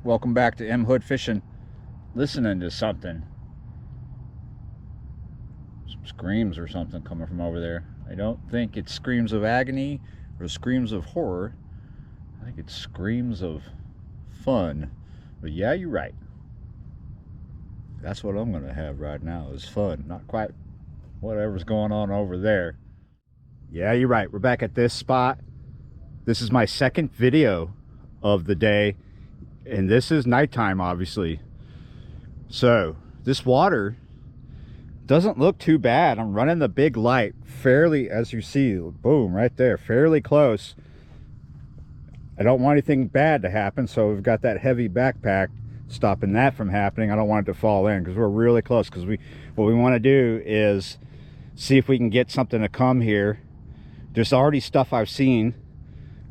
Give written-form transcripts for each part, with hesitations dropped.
Welcome back to M Hood Fishing. Listening to something. Some screams or something coming from over there. I don't think it's screams of agony or screams of horror. I think it's screams of fun. But yeah, you're right. That's what I'm going to have right now is fun. Not quite whatever's going on over there. Yeah, you're right. We're back at this spot. This is my second video of the day. And this is nighttime, obviously. So this water doesn't look too bad. I'm running the big light fairly, as you see, boom, right there, fairly close. I don't want anything bad to happen, so we've got that heavy backpack stopping that from happening. I don't want it to fall in because we're really close. Because what we want to do is see if we can get something to come here. There's already stuff I've seen,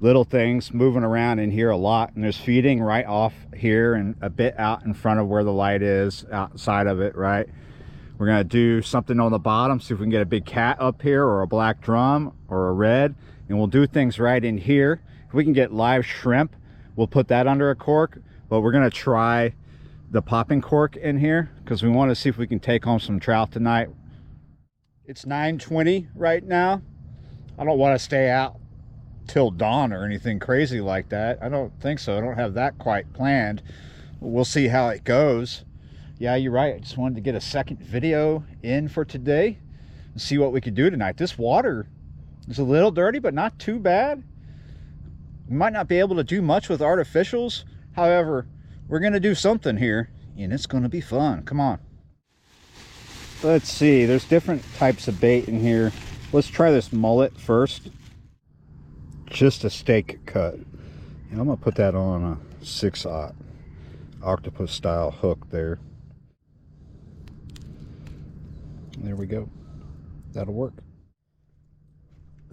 little things moving around in here a lot, and there's feeding right off here and a bit out in front of where the light is, outside of it, right? We're gonna do something on the bottom, see if we can get a big cat up here or a black drum or a red, and we'll do things right in here. If we can get live shrimp, we'll put that under a cork, but we're gonna try the popping cork in here because we want to see if we can take home some trout tonight. It's 9:20 right now. I don't want to stay out till dawn or anything crazy like that. I don't think so. I don't have that quite planned. We'll see how it goes. Yeah, you're right. I just wanted to get a second video in for today and see what we could do tonight. This water is a little dirty, but not too bad. We might not be able to do much with artificials. However, we're going to do something here, and it's going to be fun. Come on. Let's see. There's different types of bait in here. Let's try this mullet first. Just a steak cut. And I'm going to put that on a 6/0 octopus style hook there. There we go. That'll work.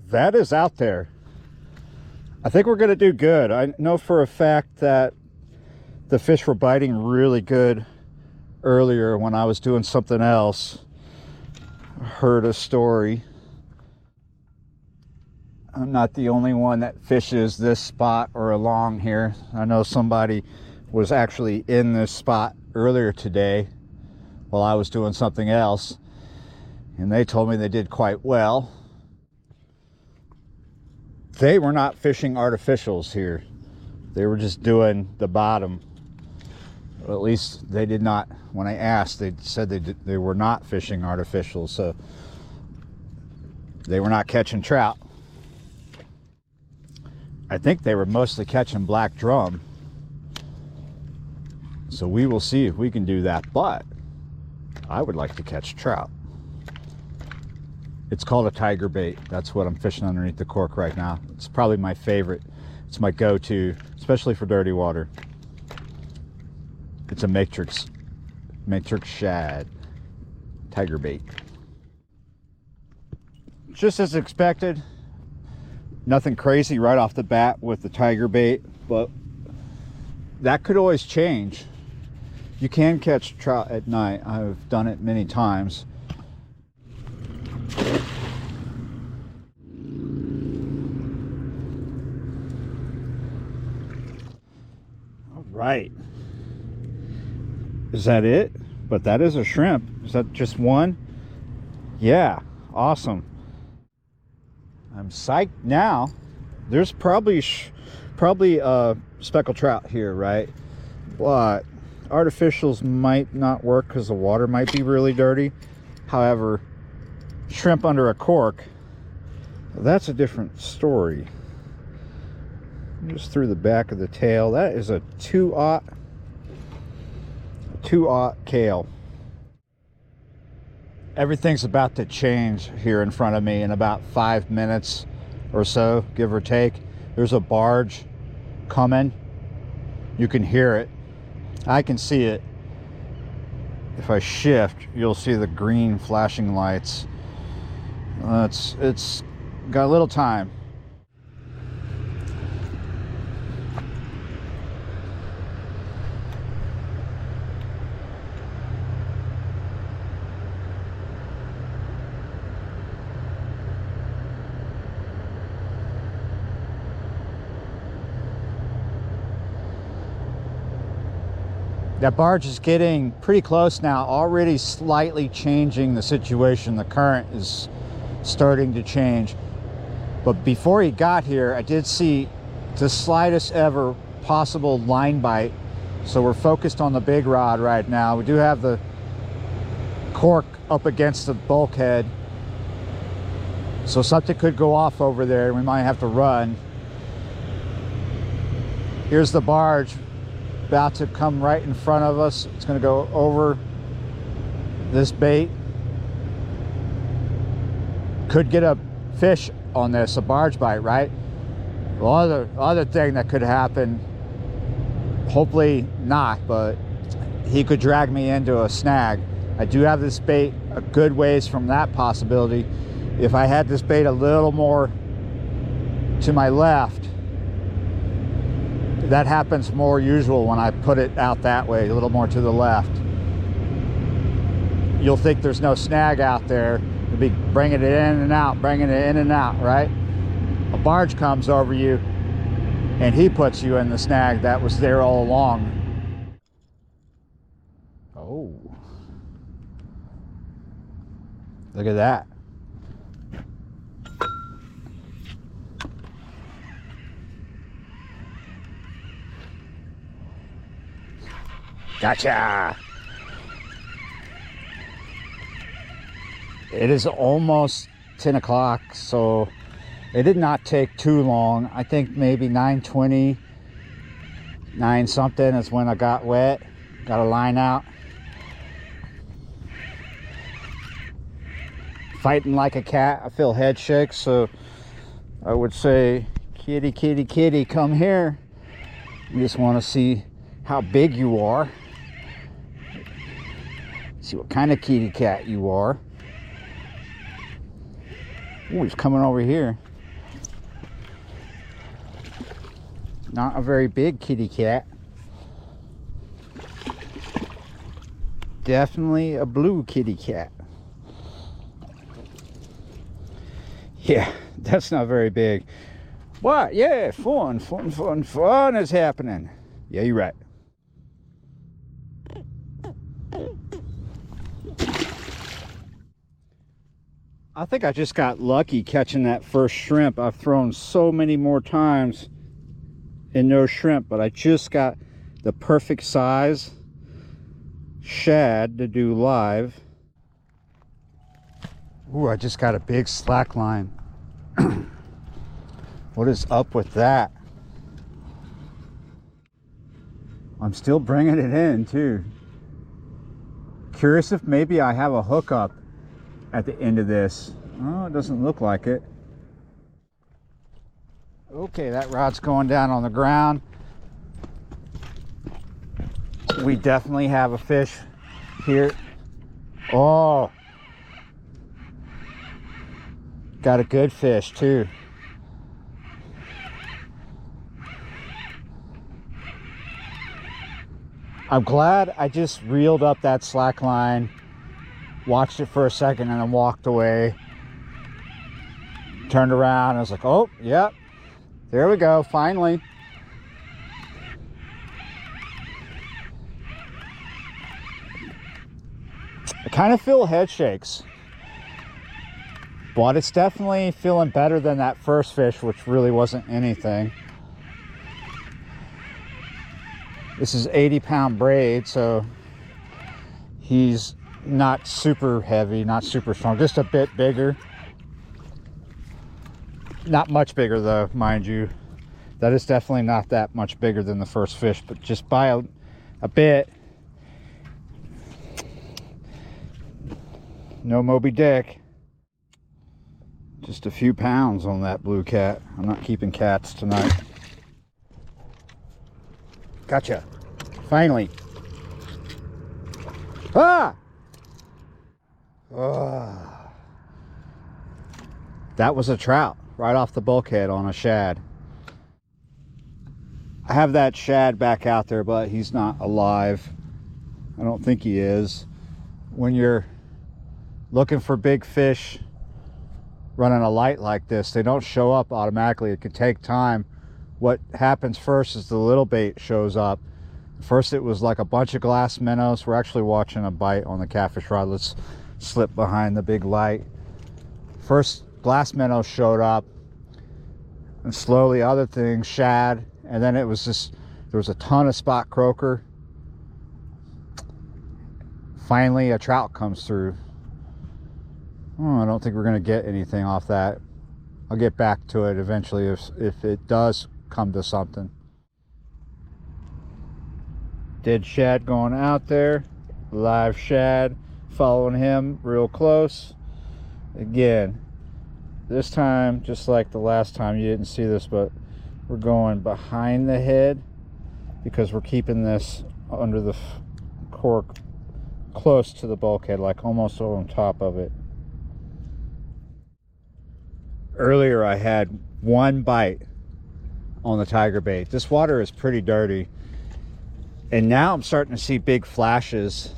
That is out there. I think we're going to do good. I know for a fact that the fish were biting really good earlier when I was doing something else. I heard a story. I'm not the only one that fishes this spot or along here. I know somebody was actually in this spot earlier today while I was doing something else, and they told me they did quite well. They were not fishing artificials here. They were just doing the bottom. Or at least they did not. When I asked, they said they were not fishing artificials, so they were not catching trout. I think they were mostly catching black drum. So we will see if we can do that, but I would like to catch trout. It's called a tiger bait. That's what I'm fishing underneath the cork right now. It's probably my favorite. It's my go-to, especially for dirty water. It's a matrix shad tiger bait. Just as expected. Nothing crazy right off the bat with the tiger bait, but that could always change. You can catch trout at night. I've done it many times. All right. Is that it? But that is a shrimp. Is that just one? Yeah, awesome. I'm psyched now. There's probably speckled trout here, right? But artificials might not work because the water might be really dirty. However, shrimp under a cork, that's a different story. Just through the back of the tail. That is a 2/0 Kale. Everything's about to change here in front of me in about 5 minutes or so, give or take. There's a barge coming. You can hear it. I can see it. If I shift, you'll see the green flashing lights. It's got a little time. That barge is getting pretty close now, already slightly changing the situation. The current is starting to change. But before he got here, I did see the slightest ever possible line bite. So we're focused on the big rod right now. We do have the cork up against the bulkhead. So something could go off over there. We might have to run. Here's the barge about to come right in front of us. It's going to go over this bait. Could get a fish on this, a barge bite, right? Well, other thing that could happen, hopefully not, but he could drag me into a snag. I do have this bait a good ways from that possibility. If I had this bait a little more to my left, that happens more usual when I put it out that way, a little more to the left. You'll think there's no snag out there. You'll be bringing it in and out, bringing it in and out, right? A barge comes over you and he puts you in the snag that was there all along. Oh, look at that. Gotcha! It is almost 10 o'clock, so it did not take too long. I think maybe 9:20, 9 something is when I got wet. Got a line out. Fighting like a cat. I feel head shakes, so I would say, kitty, kitty, kitty, come here. We just want to see how big you are. See what kind of kitty cat you are. Oh, he's coming over here. Not a very big kitty cat. Definitely a blue kitty cat. Yeah, that's not very big. What? Yeah, fun is happening. Yeah, you're right. I think I just got lucky catching that first shrimp. I've thrown so many more times and no shrimp, but I just got the perfect size shad to do live. Ooh, I just got a big slack line. What is up with that? I'm still bringing it in too. Curious if maybe I have a hookup at the end of this. Oh, it doesn't look like it. Okay, that rod's going down on the ground. We definitely have a fish here. Oh, got a good fish too. I'm glad I just reeled up that slack line, watched it for a second, and then walked away. Turned around, and I was like, oh, yep, there we go, finally. I kind of feel head shakes, but it's definitely feeling better than that first fish, which really wasn't anything. This is 80-pound braid, so he's not super heavy, not super strong, just a bit bigger. Not much bigger though, mind you. That is definitely not that much bigger than the first fish, but just by a bit. No Moby Dick. Just a few pounds on that blue cat. I'm not keeping cats tonight. Gotcha. Finally. Ah! Oh. That was a trout right off the bulkhead on a shad. I have that shad back out there, but he's not alive. I don't think he is. When you're looking for big fish running a light like this, they don't show up automatically. It could take time. What happens first is the little bait shows up. First it was like a bunch of glass minnows. We're actually watching a bite on the Catfish rod. Let's slip behind the big light. First glass minnows showed up, and slowly other things, shad, and then it was just, there was a ton of spot croaker. Finally a trout comes through. Oh, I don't think we're going to get anything off that. I'll get back to it eventually if it does come to something. Dead shad going out there. Live shad. Following him real close. Again, this time, just like the last time, you didn't see this, but we're going behind the head because we're keeping this under the cork close to the bulkhead, like almost on top of it. Earlier I had one bite on the tiger bait. This water is pretty dirty, and now I'm starting to see big flashes.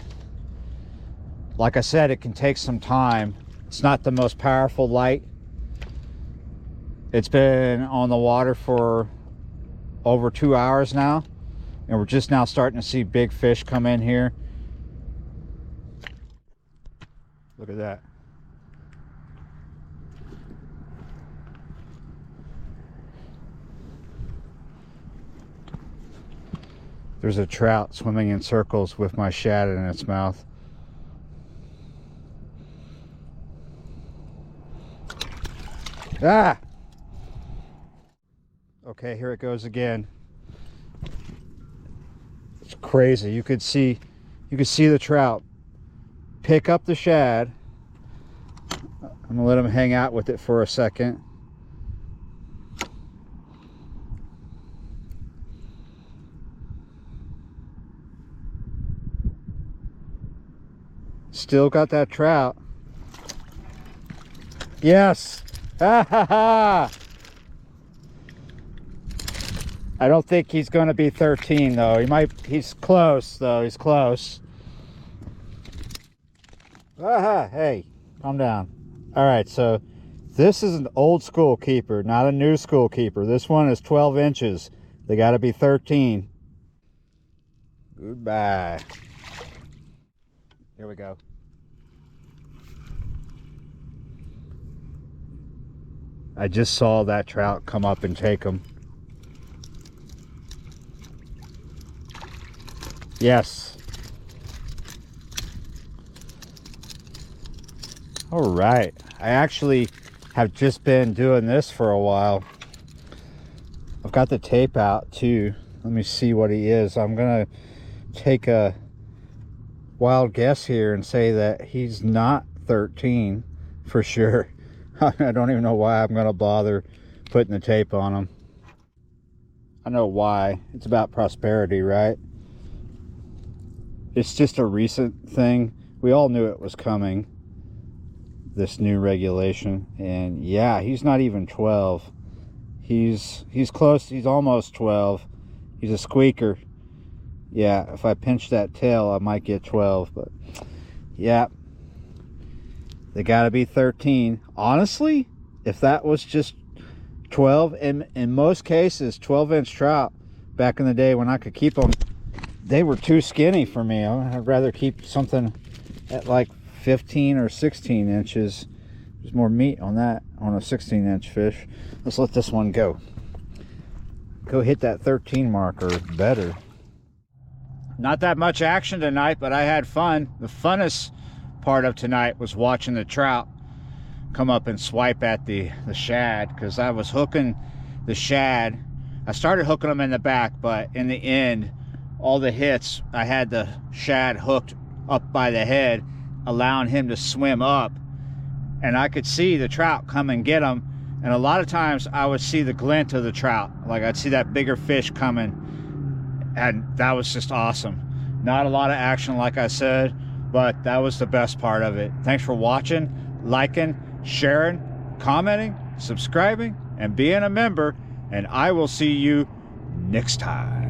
Like I said, it can take some time. It's not the most powerful light. It's been on the water for over 2 hours now, and we're just now starting to see big fish come in here. Look at that. There's a trout swimming in circles with my shad in its mouth. Ah! Okay, here it goes again. It's crazy. You could see the trout pick up the shad. I'm gonna let him hang out with it for a second. Still got that trout. Yes. Ha ha ha. I don't think he's going to be 13 though. He's close though. He's close. Aha, hey, calm down. All right, so this is an old school keeper, not a new school keeper. This one is 12 inches. They got to be 13. Goodbye. Here we go. I just saw that trout come up and take him. Yes. All right. I actually have just been doing this for a while. I've got the tape out too. Let me see what he is. I'm gonna take a wild guess here and say that he's not 13 for sure. I don't even know why I'm gonna bother putting the tape on him. I know why. It's about prosperity, right? It's just a recent thing. We all knew it was coming, this new regulation. And yeah, he's not even 12. He's close. He's almost 12. He's a squeaker. Yeah, if I pinch that tail, I might get 12. But yeah, they got to be 13. Honestly, if that was just 12, and in most cases 12-inch trout back in the day when I could keep them, they were too skinny for me. I'd rather keep something at like 15 or 16 inches. There's more meat on that, on a 16-inch fish. Let's let this one go hit that 13 mark or better. Not that much action tonight, but I had fun. The funnest part of tonight was watching the trout come up and swipe at the shad, because I was hooking the shad. I started hooking them in the back, but in the end, all the hits, I had the shad hooked up by the head, allowing him to swim up, and I could see the trout come and get him. And a lot of times I would see the glint of the trout, like I'd see that bigger fish coming, and that was just awesome. Not a lot of action, like I said, but that was the best part of it. Thanks for watching, liking, sharing, commenting, subscribing, and being a member, and I will see you next time.